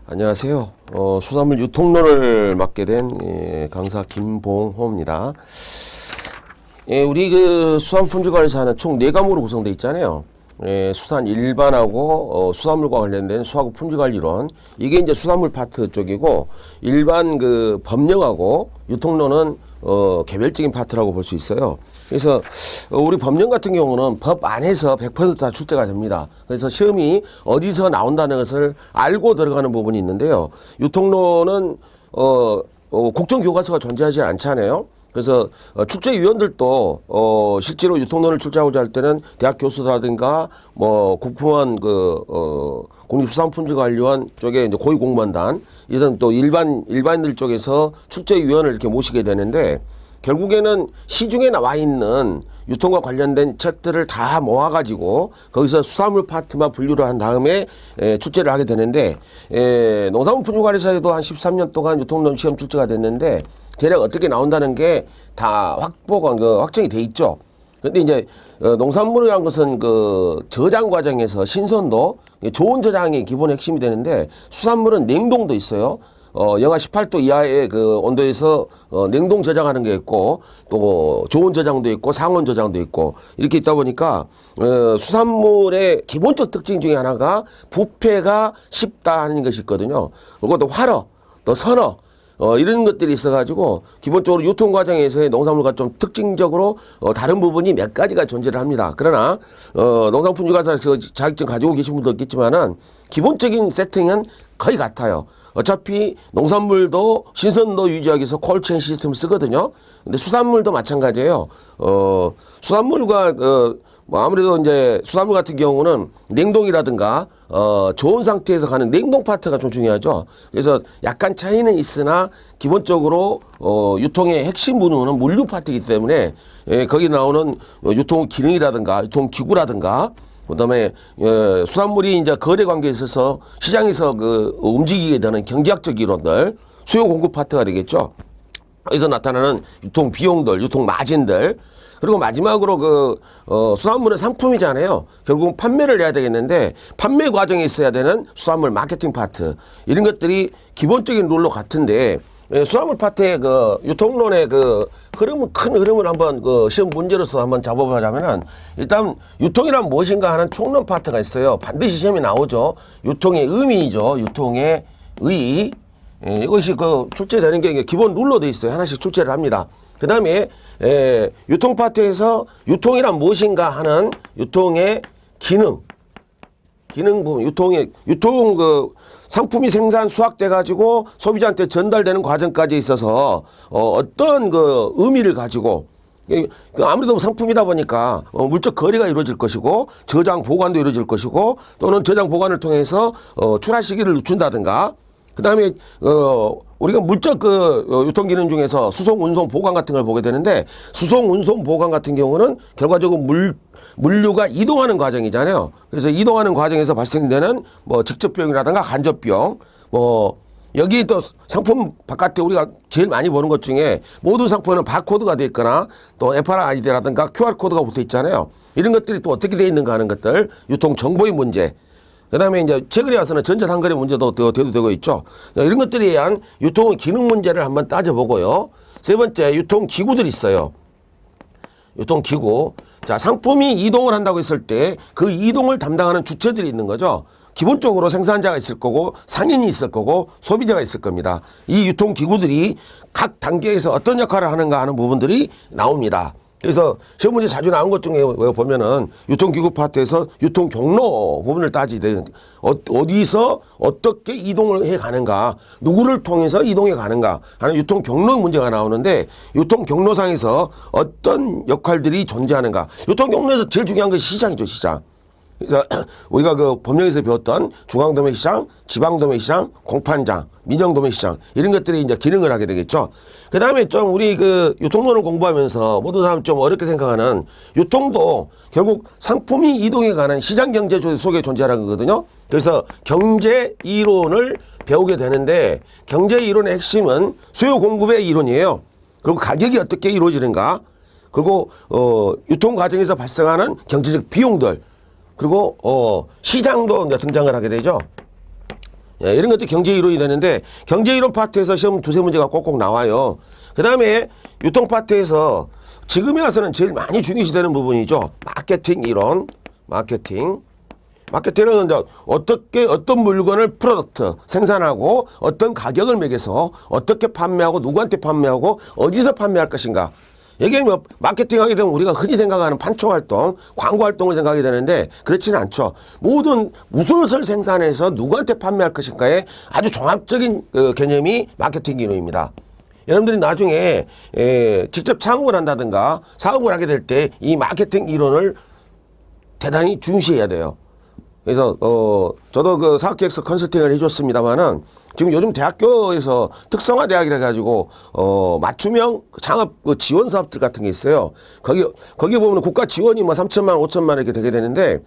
안녕하세요. 수산물 유통론을 맡게 된 강사 김봉호입니다. 우리 그 수산품질관리사는 총 4과목으로 구성되어 있잖아요. 수산 일반하고 수산물과 관련된 수하고 품질관리론, 이게 이제 수산물 파트 쪽이고, 일반 그 법령하고 유통론은 개별적인 파트라고 볼 수 있어요. 그래서 우리 법령 같은 경우는 법 안에서 100% 다 출제가 됩니다. 그래서 시험이 어디서 나온다는 것을 알고 들어가는 부분이 있는데요. 유통론은 국정교과서가 존재하지 않잖아요. 그래서 출제위원들도 실제로 유통론을 출제하고자 할 때는 대학 교수라든가 뭐 국품원 국립수산품질관리원 쪽에 이제 고위공무원단 이런 또 일반인들 쪽에서 출제위원을 이렇게 모시게 되는데, 결국에는 시중에 나와 있는 유통과 관련된 책들을 다 모아가지고 거기서 수산물 파트만 분류를 한 다음에 출제를 하게 되는데, 농산물품질관리사에도 한 13년 동안 유통론 시험 출제가 됐는데 대략 어떻게 나온다는 게 다 확정이 돼 있죠. 근데 이제 농산물이라는 것은 그 저장 과정에서 신선도, 좋은 저장이 기본 핵심이 되는데, 수산물은 냉동도 있어요. 영하 18도 이하의 그 온도에서 냉동 저장하는 게 있고, 또 좋은 저장도 있고 상온 저장도 있고, 이렇게 있다 보니까 수산물의 기본적 특징 중에 하나가 부패가 쉽다 하는 것이 있거든요. 그리고 또 활어, 또 선어, 이런 것들이 있어가지고 기본적으로 유통 과정에서의 농산물과 좀 특징적으로 다른 부분이 몇 가지가 존재를 합니다. 그러나 농산품질관리사 자격증 가지고 계신 분도 있겠지만은 기본적인 세팅은 거의 같아요. 어차피 농산물도 신선도 유지하기 위해서 콜체인 시스템을 쓰거든요. 근데 수산물도 마찬가지예요. 수산물과 뭐 아무래도 이제 수산물 같은 경우는 냉동이라든가 좋은 상태에서 가는 냉동 파트가 좀 중요하죠. 그래서 약간 차이는 있으나 기본적으로 유통의 핵심 부분은 물류 파트이기 때문에 거기 나오는 유통 기능이라든가 유통 기구라든가, 그다음에 수산물이 이제 거래 관계에 있어서 시장에서 그 움직이게 되는 경제학적 이론들, 수요 공급 파트가 되겠죠. 여기서 나타나는 유통 비용들, 유통 마진들, 그리고 마지막으로 그 수산물은 상품이잖아요. 결국은 판매를 해야 되겠는데, 판매 과정에 있어야 되는 수산물 마케팅 파트, 이런 것들이 기본적인 룰로 같은데, 수산물 파트의 그 유통론의 그 큰 흐름을 한번 그 시험 문제로서 한번 잡아보자면은, 일단 유통이란 무엇인가 하는 총론 파트가 있어요. 반드시 시험에 나오죠. 유통의 의미이죠. 유통의 의. 이것이 그 출제되는 게 기본 룰로 돼 있어요. 하나씩 출제를 합니다. 그 다음에 유통 파트에서 유통이란 무엇인가 하는 유통의 기능 부분, 유통 그 상품이 생산 수확돼 가지고 소비자한테 전달되는 과정까지 있어서 어떤 그 의미를 가지고, 아무래도 상품이다 보니까 물적 거래가 이루어질 것이고, 저장 보관도 이루어질 것이고, 또는 저장 보관을 통해서 출하 시기를 늦춘다든가, 그 다음에 우리가 물적 유통 기능 중에서 수송, 운송, 보관 같은 걸 보게 되는데, 수송, 운송, 보관 같은 경우는 결과적으로 물류가 이동하는 과정이잖아요. 그래서 이동하는 과정에서 발생되는 뭐 직접비용이라든가 간접비용, 뭐 여기 또 상품 바깥에 우리가 제일 많이 보는 것 중에 모든 상품에는 바코드가 돼 있거나 또 FRID라든가 QR코드가 붙어 있잖아요. 이런 것들이 또 어떻게 돼 있는가 하는 것들, 유통 정보의 문제, 그 다음에 이제 최근에 와서는 전자상거래 문제도 되고 있죠. 이런 것들에 의한 유통 기능 문제를 한번 따져보고요. 세 번째, 유통 기구들이 있어요. 유통 기구. 자, 상품이 이동을 한다고 했을 때 그 이동을 담당하는 주체들이 있는 거죠. 기본적으로 생산자가 있을 거고, 상인이 있을 거고, 소비자가 있을 겁니다. 이 유통 기구들이 각 단계에서 어떤 역할을 하는가 하는 부분들이 나옵니다. 그래서 시험 문제 자주 나온 것 중에 보면은 유통기구 파트에서 유통 경로 부분을 따지되, 어디서 어떻게 이동을 해 가는가, 누구를 통해서 이동해 가는가 하는 유통 경로 문제가 나오는데, 유통 경로상에서 어떤 역할들이 존재하는가. 유통 경로에서 제일 중요한 것이 시장이죠, 시장. 그래서 우리가 그 법령에서 배웠던 중앙도매시장, 지방도매시장, 공판장, 민영도매시장, 이런 것들이 이제 기능을 하게 되겠죠. 그 다음에 좀 우리 그 유통론을 공부하면서 모든 사람 좀 어렵게 생각하는, 유통도 결국 상품이 이동해 가는 시장 경제 속에 존재하는 거거든요. 그래서 경제 이론을 배우게 되는데, 경제 이론의 핵심은 수요 공급의 이론이에요. 그리고 가격이 어떻게 이루어지는가, 그리고 유통 과정에서 발생하는 경제적 비용들, 그리고 시장도 이제 등장을 하게 되죠. 예, 이런 것도 경제 이론이 되는데 경제 이론 파트에서 시험 두세 문제가 꼭꼭 나와요. 그 다음에 유통 파트에서 지금에 와서는 제일 많이 중요시되는 부분이죠. 마케팅 이론. 마케팅은 이제 어떤 물건을 프로덕트 생산하고 어떤 가격을 매겨서 어떻게 판매하고 누구한테 판매하고 어디서 판매할 것인가. 이게 뭐 마케팅 하게 되면 우리가 흔히 생각하는 판촉 활동, 광고 활동을 생각하게 되는데 그렇지는 않죠. 모든 무엇을 생산해서 누구한테 판매할 것인가의 아주 종합적인 개념이 마케팅 이론입니다. 여러분들이 나중에 직접 창업을 한다든가 사업을 하게 될 때 이 마케팅 이론을 대단히 중시해야 돼요. 그래서 저도 그 사업기획서 컨설팅을 해줬습니다만은 지금 요즘 대학교에서 특성화 대학이라 가지고 맞춤형 창업 지원 사업들 같은 게 있어요. 거기 보면 국가 지원이 뭐 3천만 원, 5천만 원 이렇게 되게 되는데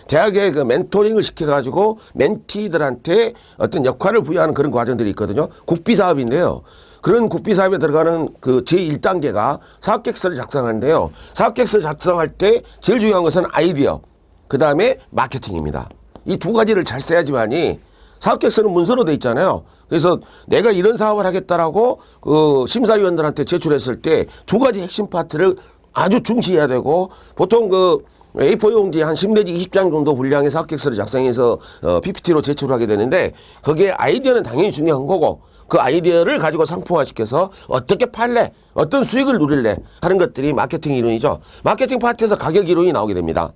대학에 그 멘토링을 시켜가지고 멘티들한테 어떤 역할을 부여하는 그런 과정들이 있거든요. 국비 사업인데요. 그런 국비 사업에 들어가는 그 제1단계가 사업계획서를 작성하는데요. 사업계획서를 작성할 때 제일 중요한 것은 아이디어, 그 다음에 마케팅입니다. 이 두 가지를 잘 써야지만이 사업계획서는 문서로 돼 있잖아요. 그래서 내가 이런 사업을 하겠다라고 그 심사위원들한테 제출했을 때 두 가지 핵심 파트를 아주 중시해야 되고 보통 그 A4 용지 한 10 내지 20장 정도 분량의 사업계획서를 작성해서 PPT로 제출하게 되는데 거기에 아이디어는 당연히 중요한 거고 그 아이디어를 가지고 상품화시켜서 어떻게 팔래, 어떤 수익을 누릴래 하는 것들이 마케팅 이론이죠. 마케팅 파트에서 가격 이론이 나오게 됩니다.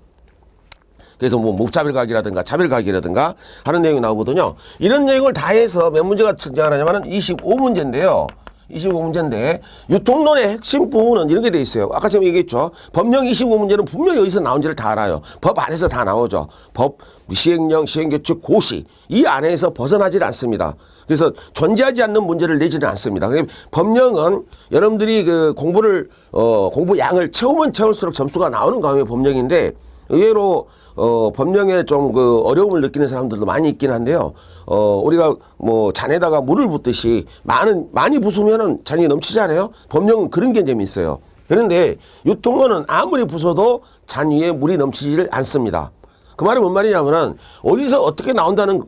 그래서 뭐 무차별가격이라든가 차별가격이라든가 하는 내용이 나오거든요. 이런 내용을 다 해서 몇 문제가 등장하냐면 25문제인데요. 25문제인데 유통론의 핵심 부분은 이런 게 돼 있어요. 아까 제가 얘기했죠. 법령 25문제는 분명히 어디서 나온지를 다 알아요. 법 안에서 다 나오죠. 법, 시행령, 시행규칙, 고시 이 안에서 벗어나질 않습니다. 그래서 존재하지 않는 문제를 내지는 않습니다. 법령은 여러분들이 그 공부 양을 채우면 채울수록 점수가 나오는 과목이 법령인데 의외로 법령에 좀 그 어려움을 느끼는 사람들도 많이 있긴 한데요. 우리가 뭐 잔에다가 물을 붓듯이 많이 부수면은 잔이 넘치잖아요. 법령은 그런 게 재미있어요. 그런데 유통론은 아무리 부숴도 잔 위에 물이 넘치지를 않습니다. 그 말은 뭔 말이냐면은 어디서 어떻게 나온다는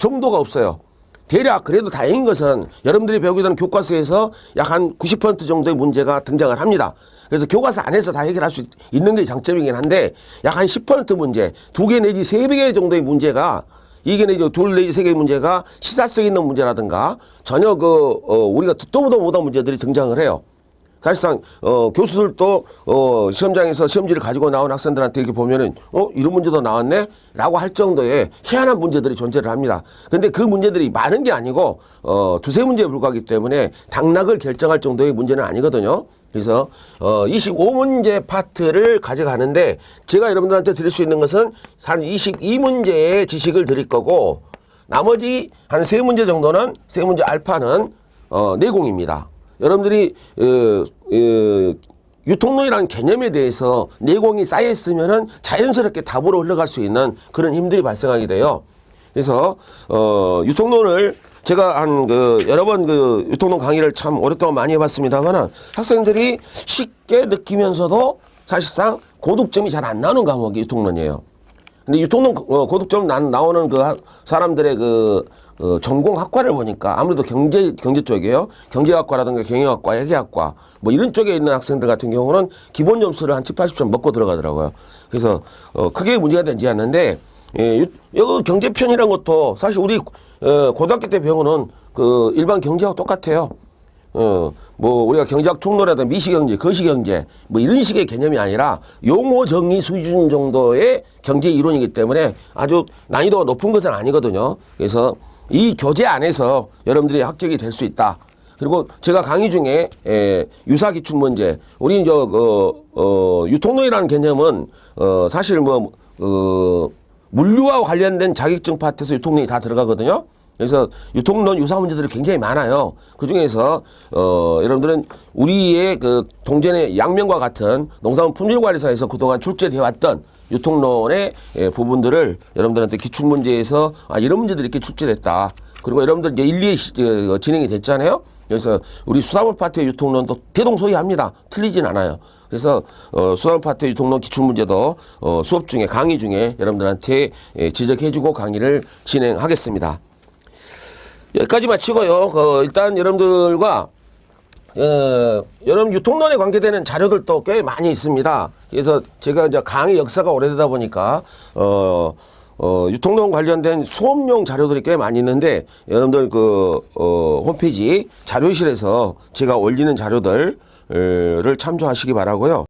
정도가 없어요. 대략 그래도 다행인 것은 여러분들이 배우게 되는 교과서에서 약 한 90% 정도의 문제가 등장을 합니다. 그래서 교과서 안에서 다 해결할 수 있는 게 장점이긴 한데 약 한 10% 문제, 2개 내지 3개 정도의 문제가 2개 내지 2 내지 3개의 문제가 시사성 있는 문제라든가 전혀 우리가 듣도 보도 못한 문제들이 등장을 해요. 사실상 교수들도 시험장에서 시험지를 가지고 나온 학생들한테 이렇게 보면은 이런 문제도 나왔네? 라고 할 정도의 희한한 문제들이 존재를 합니다. 근데 그 문제들이 많은 게 아니고 두세 문제에 불과하기 때문에 당락을 결정할 정도의 문제는 아니거든요. 그래서 25문제 파트를 가져가는데 제가 여러분들한테 드릴 수 있는 것은 한 22문제의 지식을 드릴 거고 나머지 한 3문제 정도는 3문제 알파는 내공입니다. 여러분들이 유통론이라는 개념에 대해서 내공이 쌓여 있으면은 자연스럽게 답으로 흘러갈 수 있는 그런 힘들이 발생하게 돼요. 그래서 유통론을 제가 한 여러 번 유통론 강의를 참 오랫동안 많이 해봤습니다만은 학생들이 쉽게 느끼면서도 사실상 고득점이 잘 안 나오는 과목이 유통론이에요. 근데 유통론 고득점 나오는 사람들의 전공 학과를 보니까 아무래도 경제 쪽이에요. 경제학과라든가 경영학과, 회계학과 뭐 이런 쪽에 있는 학생들 같은 경우는 기본 점수를 한 70, 80점 먹고 들어가더라고요. 그래서 크게 문제가 되지 않는데 여기 경제편이란 것도 사실 우리 고등학교 때 배우는 일반 경제하고 똑같아요. 뭐 우리가 경제학 총론이라든가 미시경제, 거시경제 뭐 이런 식의 개념이 아니라 용어 정의 수준 정도의 경제 이론이기 때문에 아주 난이도가 높은 것은 아니거든요. 그래서 이 교재 안에서 여러분들이 합격이 될 수 있다. 그리고 제가 강의 중에 유사 기출 문제, 우리 유통론이라는 개념은 사실 물류와 관련된 자격증 파트에서 유통론이 다 들어가거든요. 그래서 유통론 유사 문제들이 굉장히 많아요. 그 중에서 여러분들은 우리의 동전의 양면과 같은 농산물 품질관리사에서 그동안 출제되어 왔던 유통론의 부분들을 여러분들한테 기출문제에서 이런 문제들이 이렇게 출제됐다. 그리고 여러분들 이제 1, 2회 진행이 됐잖아요. 그래서 우리 수산물 파트의 유통론도 대동소이합니다. 틀리진 않아요. 그래서 수산물 파트의 유통론 기출문제도 수업 중에 강의 중에 여러분들한테 지적해주고 강의를 진행하겠습니다. 여기까지 마치고요. 일단 여러분들과 여러분 유통론에 관계되는 자료들도 꽤 많이 있습니다. 그래서 제가 이제 강의 역사가 오래되다 보니까 유통론 관련된 수업용 자료들이 꽤 많이 있는데 여러분들 홈페이지 자료실에서 제가 올리는 자료들을 참조하시기 바라고요.